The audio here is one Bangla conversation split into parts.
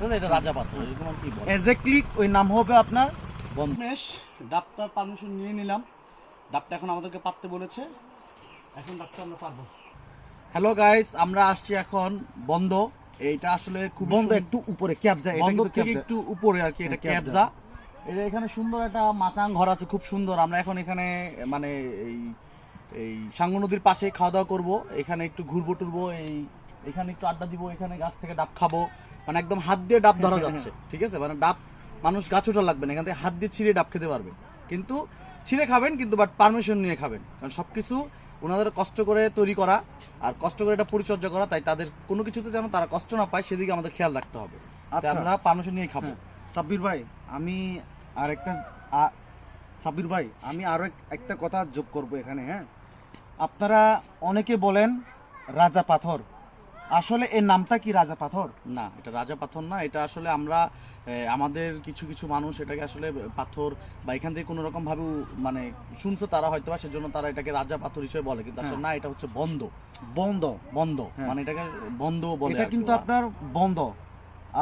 এটা রাজা পাথর এরকম কি বলে এক্স্যাক্টলি ওই নাম হবে আপনার বন্ধমেশ। ডাবটার পারমিশন নিয়ে নিলাম। ডাবটা এখন আমাদেরকে পাততে বলেছে, এখন ডাবটা আমরা পারবো। হ্যালো গাইস, আমরা আসছি এখন বন্ধ। এইটা আসলে খুব বন্ধ একটু উপরে ক্যাবজা, এটা বন্ধ কিন্তু থেকে ক্যাবজা। একটু উপরে আর কি, এটা ক্যাবজা। ক্যাবজা। এটা এখানে সুন্দর একটা মাচাং ঘর আছে, খুব সুন্দর। আমরা এখন এখানে মানে এই এই সাঙ্গু নদীর পাশে খাওয়া দাওয়া করবো, এখানে একটু ঘুরবো টুরবো, এখানে একটু আড্ডা দিব, এখানে গাছ থেকে ডাব খাবো। মানে একদম হাত দিয়ে ডাব ধরা যাচ্ছে, ঠিক আছে? মানে ডাব মানুষ গাছ ওঠা লাগবে না, এখান থেকে হাত দিয়ে ছিঁড়ে ডাব খেতে পারবে। কিন্তু ছিঁড়ে খাবেন, কিন্তু বাট পারমিশন নিয়ে খাবেন, কারণ সবকিছু ওনাদের কষ্ট করে তৈরি করা আর কষ্ট করে এটা পরিচর্যা করা, তাই তাদের কোনো কিছুতে যেন তারা কষ্ট না পায় সেদিকে আমাদের খেয়াল রাখতে হবে। তাই আচ্ছা। আমরা পারমিশন নিয়ে খাবো। সাব্বির ভাই, আমি সাব্বির ভাই, আমি আরো একটা কথা যোগ করব এখানে। হ্যাঁ, আপনারা অনেকে বলেন রাজা পাথর, আসলে এর নামটা কি রাজা পাথর? না, এটা রাজা পাথর না। এটা আসলে আমরা আমাদের কিছু কিছু মানুষ এটাকে আসলে পাথর বা এখান থেকে কোনো রকম ভাবে মানে শুনছে তারা হয়তো, বা সেজন্য তারা এটাকে রাজা পাথর হিসেবে বলে, কিন্তু আসলে না, এটা হচ্ছে বন্ধ। বন্ধ। বন্ধ হ্যাঁ। মানে এটাকে বন্ধ বলে এটা আর কি কিন্তু ওরা। আপনার বন্ধ।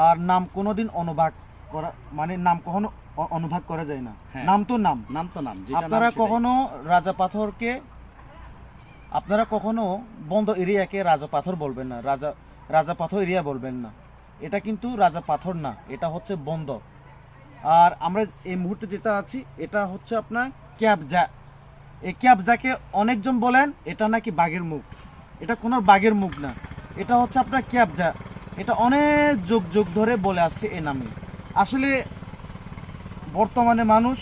আর নাম কোনোদিন অনুবাদ করা, মানে নাম কখনো অনুবাদ করা যায় না। হ্যাঁ। নাম তো নাম। নাম তো নাম, যেটা নাম আপনারা সেটাই। কখনো রাজা পাথরকে, আপনারা কখনো বন্ধ এরিয়াকে রাজা পাথর বলবেন না, রাজা পাথর এরিয়া বলবেন না। এটা কিন্তু রাজা পাথর না, এটা হচ্ছে বন্ধ। আর আমরা এই মুহূর্তে যেটা আছি, এটা হচ্ছে আপনার ক্যাবজা। এই ক্যাবজাকে অনেকজন বলেন এটা নাকি বাঘের মুখ, এটা কোনো বাঘের মুখ না, এটা হচ্ছে আপনার ক্যাবজা। এটা অনেক যুগ যুগ ধরে বলে আসছে এই নামে। আসলে বর্তমানে মানুষ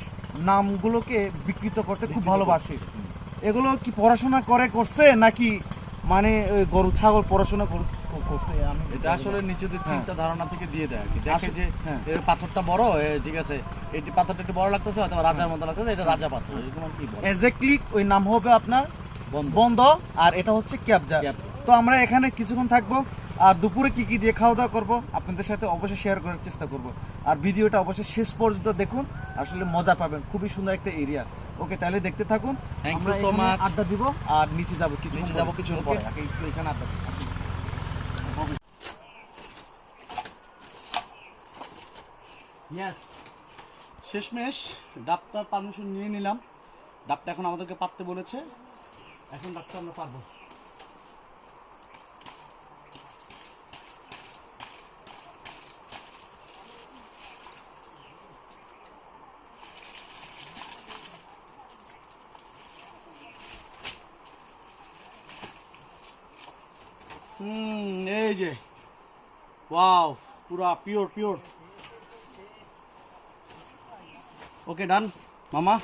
নামগুলোকে বিকৃত করতে খুব ভালোবাসে। এগুলো কি পড়াশোনা করছে নাকি মানে ওই গরু ছাগল পড়াশোনা করছে? আমি এটা আসলে নিজেদের হ্যাঁ। চিন্তা ধারণা থেকে দিয়ে দেয় আর কি। দেখে আসলে- যে হ্যাঁ। এর পাথরটা বড়, ঠিক আছে, এই পাথরটা একটু বড় লাগতেছে, হয়তো রাজার মতো লাগতেছে, এটা রাজা পাথর এরকম আর কি বলে। এক্স্যাক্টলি ওই নাম হবে আপনার বন্ধ। বন্ধ। আর এটা হচ্ছে ক্যাবজা। ক্যাবজা। তো আমরা এখানে কিছুক্ষণ থাকবো, আর দুপুরে কি কি দিয়ে খাওয়া দাওয়া করবো আপনাদের সাথে অবশ্যই শেয়ার করার চেষ্টা করব। আর ভিডিওটা অবশ্যই শেষ পর্যন্ত দেখুন, আসলে মজা পাবেন। খুবই সুন্দর একটা এরিয়া। ওকে, তাহলে দেখতে থাকুন। Thank you আমরা so এখানে much. আড্ডা দিব আর নিচে যাবো, কিছু নিচে যাবো কিছুক্ষণ পরে, আগে একটু এখানে আড্ডা দিই। Yes. শেষমেশ ডাবটার পারমিশন নিয়ে নিলাম। ডাবটা এখন আমাদেরকে পাততে বলেছে, এখন ডাবটা আমরা পারবো। এই যে ওয়াও, পুরা পিওর পিওর। ওকে, ডান মামা।